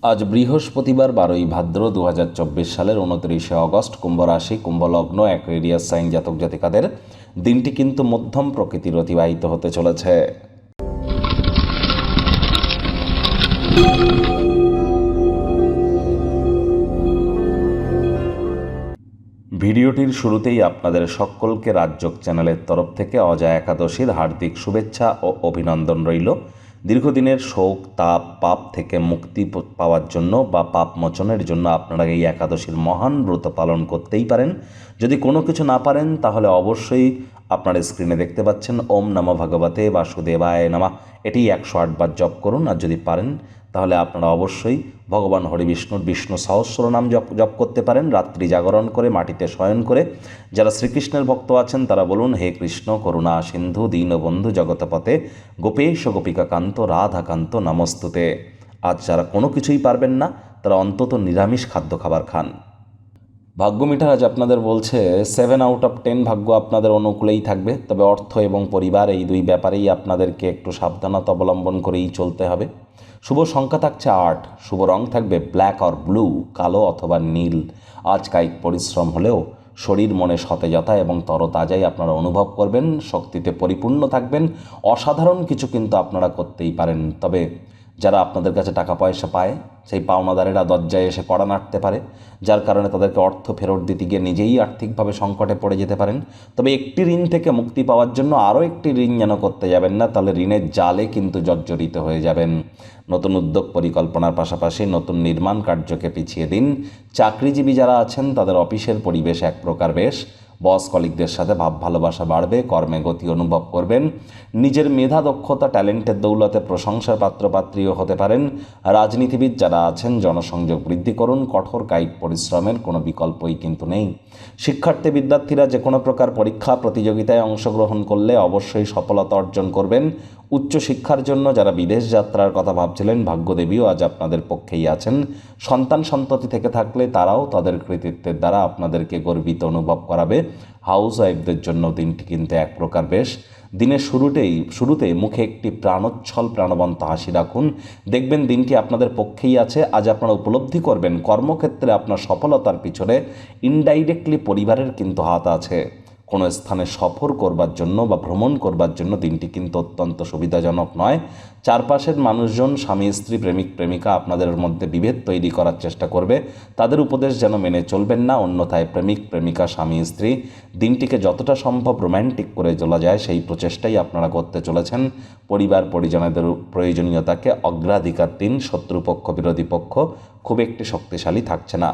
আজ বৃহস্পতিবার 12ই ভাদ্র 2024 সালের 29শে অগস্ট, কুম্ভ রাশি, কুম্ভ লগ্ন, অ্যাকুয়ারিয়াস সাইন জাতক জাতিকাদের দিনটি কিন্তু মধ্যম প্রকৃতির অতিবাহিত হতে চলেছে। ভিডিওটির শুরুতেই আপনাদের সকলকে রাজযোগ চ্যানেলের তরফ থেকে অজয় একাদশীর হার্দিক শুভেচ্ছা ও অভিনন্দন রইল। দীর্ঘদিনের শোক, তাপ, পাপ থেকে মুক্তি পাওয়ার জন্য বা পাপ মোচনের জন্য আপনারা এই একাদশীর মহান ব্রত পালন করতেই পারেন। যদি কোনো কিছু না পারেন তাহলে অবশ্যই আপনার স্ক্রিনে দেখতে পাচ্ছেন ওম নমঃ ভগবতে বাসুদেবায় নমঃ, এটি 108 বার জপ করুন। আর যদি পারেন তাহলে আপনারা অবশ্যই ভগবান হরি বিষ্ণুর বিষ্ণু সহস্রনাম জপ করতে পারেন। রাত্রি জাগরণ করে মাটিতে শয়ন করে যারা শ্রীকৃষ্ণের ভক্ত আছেন তারা বলুন, হে কৃষ্ণ করুণা সিন্ধু দীনবন্ধু জগৎপতে গোপেশ গোপিকা কান্ত রাধাকান্ত নমস্তুতে। আজ যারা কোনো কিছুই পারবেন না তারা অন্তত নিরামিষ খাদ্য খাবার খান। ভাগ্য মিটার আজ আপনাদের বলছে 7 আউট অফ 10 ভাগ্য আপনাদের অনুকূলেই থাকবে, তবে অর্থ এবং পরিবার এই দুই ব্যাপারেই আপনাদেরকে একটু সাবধানতা অবলম্বন করেই চলতে হবে। শুভ সংখ্যা থাকছে 8, শুভ রং থাকবে ব্ল্যাক অর ব্লু, কালো অথবা নীল। আজ কায়িক পরিশ্রম হলেও শরীর মনে সতেজতা এবং তরতাজাই আপনারা অনুভব করবেন, শক্তিতে পরিপূর্ণ থাকবেন। অসাধারণ কিছু কিন্তু আপনারা করতেই পারেন, তবে যারা আপনাদের কাছে টাকা পয়সা পায় সেই পাওনাদারেরা দরজায় এসে কড়া নাড়তে পারে, যার কারণে তাদেরকে অর্থ ফেরত দিতে গিয়ে নিজেই আর্থিকভাবে সংকটে পড়ে যেতে পারেন। তবে একটি ঋণ থেকে মুক্তি পাওয়ার জন্য আরও একটি ঋণ যেন করতে যাবেন না, তাহলে ঋণের জালে কিন্তু জর্জরিত হয়ে যাবেন। নতুন উদ্যোগ পরিকল্পনার পাশাপাশি নতুন নির্মাণ কার্যকে পিছিয়ে দিন। চাকরিজীবী যারা আছেন তাদের অফিসের পরিবেশ এক প্রকার বেশ, বস কলিগদের সাথে ভাব ভালোবাসা বাড়বে, কর্মে গতি অনুভব করবেন। নিজের মেধা, দক্ষতা, ট্যালেন্টের দৌলতে প্রশংসার পাত্রপাত্রীও হতে পারেন। রাজনীতিবিদ যারা আছেন জনসংযোগ বৃদ্ধি করুন, কঠোর কায়িক পরিশ্রমের কোনো বিকল্পই কিন্তু নেই। শিক্ষার্থী বিদ্যার্থীরা যে কোনো প্রকার পরীক্ষা প্রতিযোগিতায় অংশগ্রহণ করলে অবশ্যই সফলতা অর্জন করবেন। উচ্চশিক্ষার জন্য যারা বিদেশ যাত্রার কথা ভাবছিলেন ভাগ্যদেবীও আজ আপনাদের পক্ষেই আছেন। সন্তান সন্ততি থেকে থাকলে তারাও তাদের কৃতিত্বের দ্বারা আপনাদেরকে গর্বিত অনুভব করাবে। হাউস ওয়াইফদের জন্য দিনটি কিন্তু এক প্রকার বেশ। দিনের শুরুতে মুখে একটি প্রাণোচ্ছল প্রাণবন্ত হাসি রাখুন, দেখবেন দিনটি আপনাদের পক্ষেই আছে। আজ আপনারা উপলব্ধি করবেন কর্মক্ষেত্রে আপনার সফলতার পিছনে ইনডাইরেক্টলি পরিবারের কিন্তু হাত আছে। কোনো স্থানে সফর করবার জন্য বা ভ্রমণ করবার জন্য দিনটি কিন্তু অত্যন্ত সুবিধাজনক নয়। চারপাশের মানুষজন, স্বামী স্ত্রী, প্রেমিক প্রেমিকা আপনাদের মধ্যে বিভেদ তৈরি করার চেষ্টা করবে, তাদের উপদেশ যেন মেনে চলবেন না। অন্যথায় প্রেমিক প্রেমিকা, স্বামী স্ত্রী দিনটিকে যতটা সম্ভব রোম্যান্টিক করে চলা যায় সেই প্রচেষ্টাই আপনারা করতে চলেছেন। পরিবার পরিজনদের প্রয়োজনীয়তাকে অগ্রাধিকার দিন। শত্রুপক্ষ বিরোধী পক্ষ খুব একটি শক্তিশালী থাকছে না।